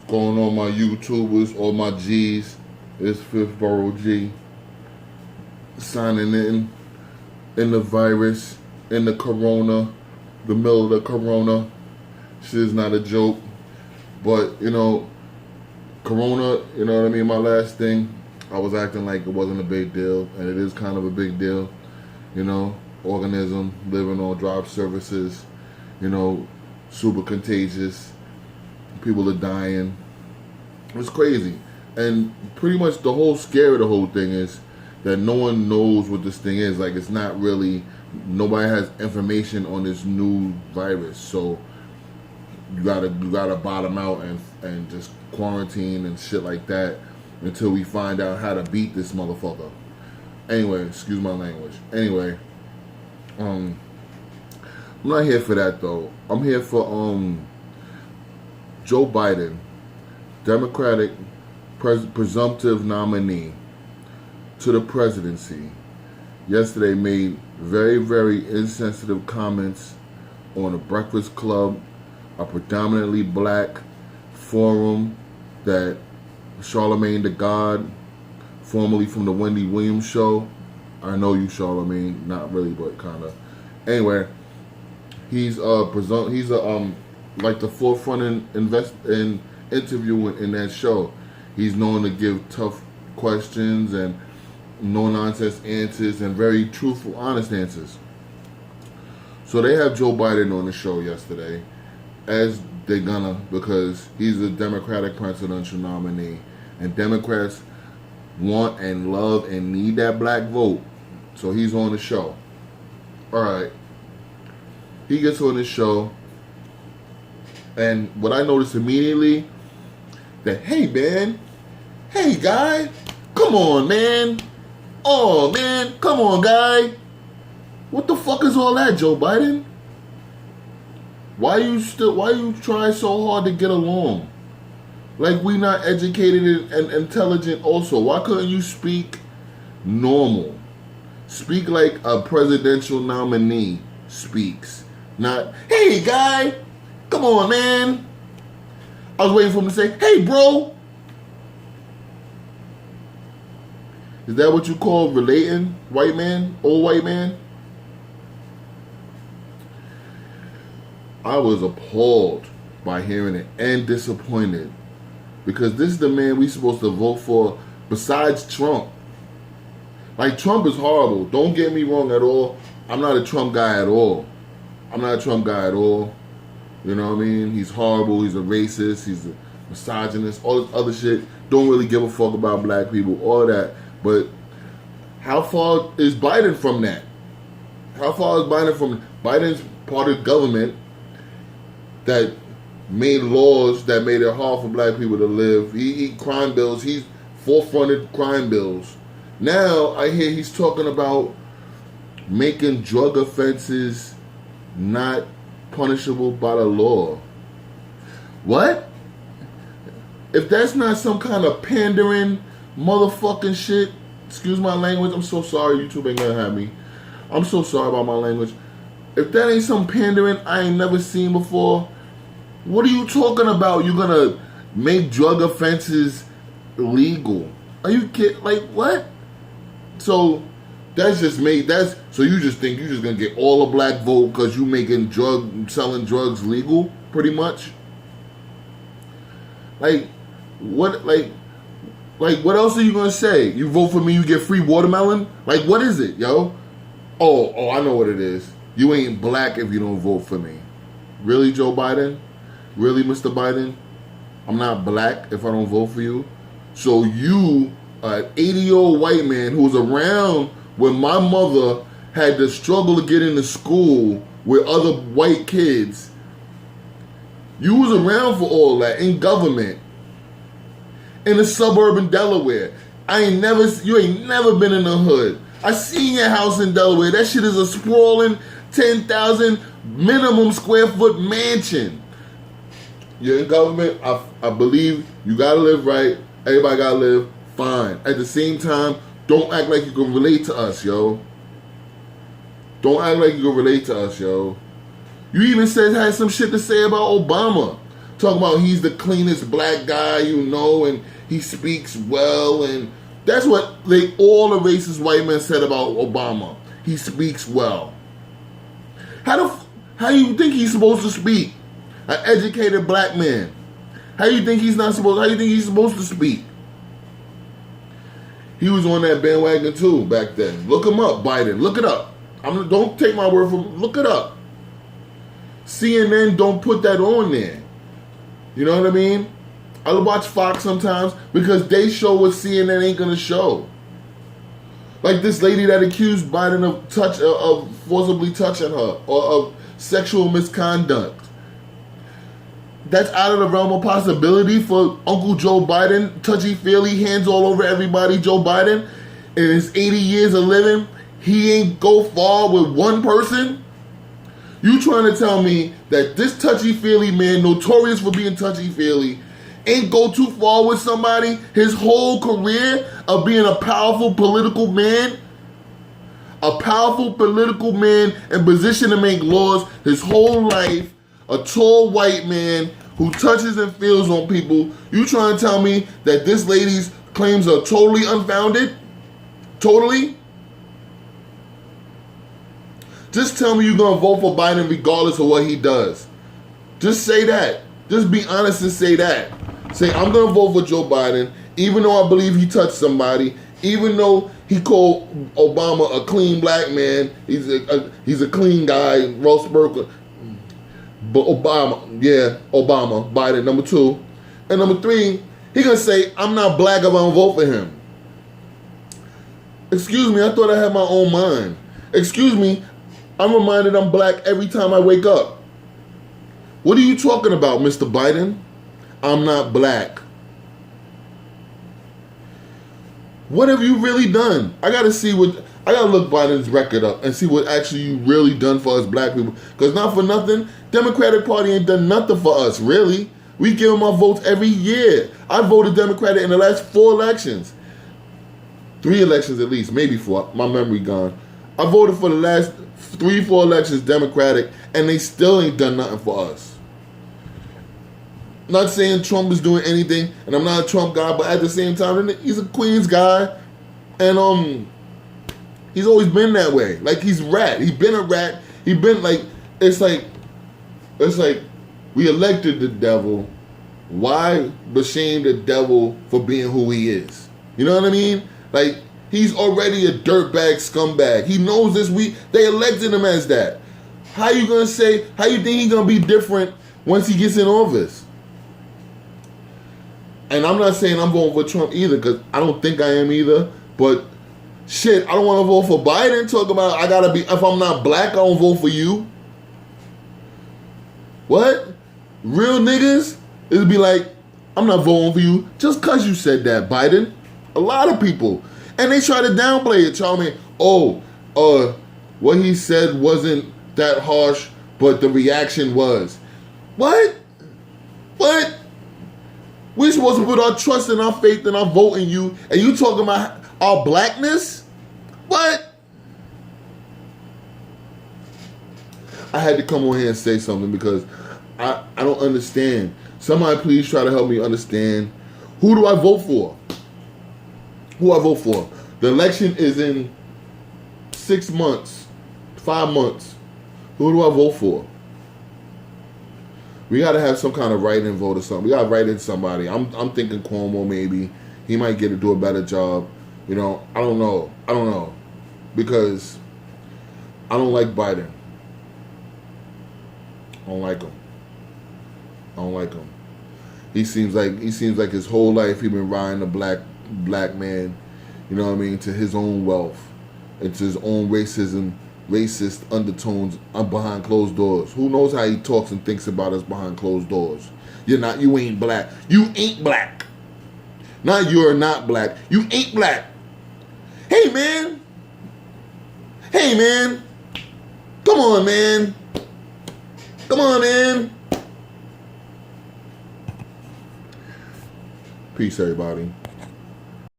Going on my YouTubers, all my G's. It's Fifth Borough G. Signing in the virus, in the corona, the middle of the corona. Shit is not a joke. But, corona, you know what I mean? My last thing, I was acting like it wasn't a big deal, and it is kind of a big deal. Organism, living on drop services, super contagious. People are dying. It's crazy. And pretty much the whole scare of the whole thing is that no one knows what this thing is. Like, it's not really, nobody has information on this new virus. So you gotta bottom out and just quarantine and shit like that until we find out how to beat this motherfucker. Anyway, excuse my language. Anyway, I'm not here for that though. I'm here for Joe Biden, Democratic presumptive nominee to the presidency, yesterday made very, very insensitive comments on a Breakfast Club, a predominantly black forum that Charlemagne the God, formerly from the Wendy Williams show. I know you, Charlemagne, not really, but kind of. Anyway, he's like the forefront in interviewing in that show. He's known to give tough questions and no-nonsense answers and very truthful, honest answers. So they have Joe Biden on the show yesterday, as they're gonna, because he's a Democratic presidential nominee, and Democrats want and love and need that black vote. So he's on the show. Alright. He gets on the show, and what I noticed immediately, that, hey man, hey guy, come on man, oh man, come on guy, what the fuck is all that, Joe Biden? Why you trying so hard to get along? Like, we not educated and intelligent also. Why couldn't you speak normal? Speak like a presidential nominee speaks. Not, hey guy, come on man. I was waiting for him to say, hey bro. Is that what you call relating, white man, old white man? I was appalled by hearing it and disappointed, because this is the man we supposed to vote for besides Trump. Like, Trump is horrible. Don't get me wrong at all. I'm not a Trump guy at all. You know what I mean? He's horrible. He's a racist. He's a misogynist. All this other shit. Don't really give a fuck about black people. All that. But how far is Biden from that? Biden's part of government that made laws that made it hard for black people to live. He crime bills. He's forefronted crime bills. Now I hear he's talking about making drug offenses not punishable by the law. What? If that's not some kind of pandering motherfucking shit, excuse my language, I'm so sorry, YouTube ain't gonna have me. I'm so sorry about my language. If that ain't some pandering I ain't never seen before, what are you talking about? You're gonna make drug offenses illegal? Are you kidding? Like, what? So that's just me. So you just think you're just gonna get all the black vote because you making selling drugs legal, pretty much? Like, what? Like what else are you gonna say? You vote for me, you get free watermelon? Like, what is it, yo? Oh, I know what it is. You ain't black if you don't vote for me. Really, Joe Biden? Really, Mr. Biden? I'm not black if I don't vote for you? So you, an 80-year-old white man who was around when my mother had to struggle to get into school with other white kids, you was around for all that in government, in a suburb in Delaware. You ain't never been in the hood. I seen your house in Delaware. That shit is a sprawling 10,000 minimum square foot mansion. You're in government. I believe you gotta live right. Everybody gotta live fine. At the same time, don't act like you can relate to us, yo. You even had some shit to say about Obama. talking about he's the cleanest black guy you know, and he speaks well, and that's what all the racist white men said about Obama. He speaks well. How do you think he's supposed to speak? An educated black man. How do you think he's supposed to speak? He was on that bandwagon too back then. Look him up, Biden. Look it up. Don't take my word for it. Look it up. CNN don't put that on there. You know what I mean? I watch Fox sometimes because they show what CNN ain't gonna show. Like this lady that accused Biden of forcibly touching her or of sexual misconduct. That's out of the realm of possibility for Uncle Joe Biden, touchy-feely, hands all over everybody, Joe Biden. In his 80 years of living, he ain't go far with one person? You trying to tell me that this touchy-feely man, notorious for being touchy-feely, ain't go too far with somebody his whole career of being a powerful political man? A powerful political man in position to make laws his whole life, a tall white man who touches and feels on people. You trying to tell me that this lady's claims are totally unfounded? Totally? Just tell me you're going to vote for Biden regardless of what he does. Just say that. Just be honest and say that. Say, I'm going to vote for Joe Biden, even though I believe he touched somebody, even though he called Obama a clean black man. He's a clean guy, Ross Perot. But Obama, Biden, number 2. And number 3, he going to say, I'm not black if I don't vote for him. Excuse me, I thought I had my own mind. Excuse me, I'm reminded I'm black every time I wake up. What are you talking about, Mr. Biden? I'm not black. What have you really done? I gotta look Biden's record up and see what actually you really done for us black people. Because not for nothing, Democratic Party ain't done nothing for us, really. We give them our votes every year. I voted Democratic in the last 4 elections. 3 elections at least, maybe 4. My memory gone. I voted for the last 3, 4 elections Democratic, and they still ain't done nothing for us. Not saying Trump is doing anything, and I'm not a Trump guy, but at the same time, he's a Queens guy, and he's always been that way. Like, he's rat. He's been a rat. He's been like, it's like we elected the devil. Why shame the devil for being who he is? You know what I mean? Like, he's already a dirtbag scumbag. He knows this. They elected him as that. How you think he's gonna be different once he gets in office? And I'm not saying I'm voting for Trump either, because I don't think I am either. But shit, I don't want to vote for Biden. Talk about if I'm not black, I don't vote for you. What? Real niggas? It'd be like, I'm not voting for you just because you said that, Biden. A lot of people. And they try to downplay it, tell me, what he said wasn't that harsh, but the reaction was. What? We're supposed to put our trust and our faith and our vote in you, and you talking about our blackness? What? I had to come on here and say something because I don't understand. Somebody please try to help me understand. Who do I vote for? Who I vote for? The election is in 6 months, 5 months. Who do I vote for? We got to have some kind of write-in vote or something. We got to write in somebody. I'm thinking Cuomo maybe. He might get to do a better job. You know, I don't know. Because I don't like Biden. I don't like him. He seems like his whole life he been riding a black man, you know what I mean, to his own wealth, and to his own racist undertones behind closed doors. Who knows how he talks and thinks about us behind closed doors? You ain't black. You ain't black. Not you're not black. You ain't black. Hey man. Come on, man. Peace, everybody.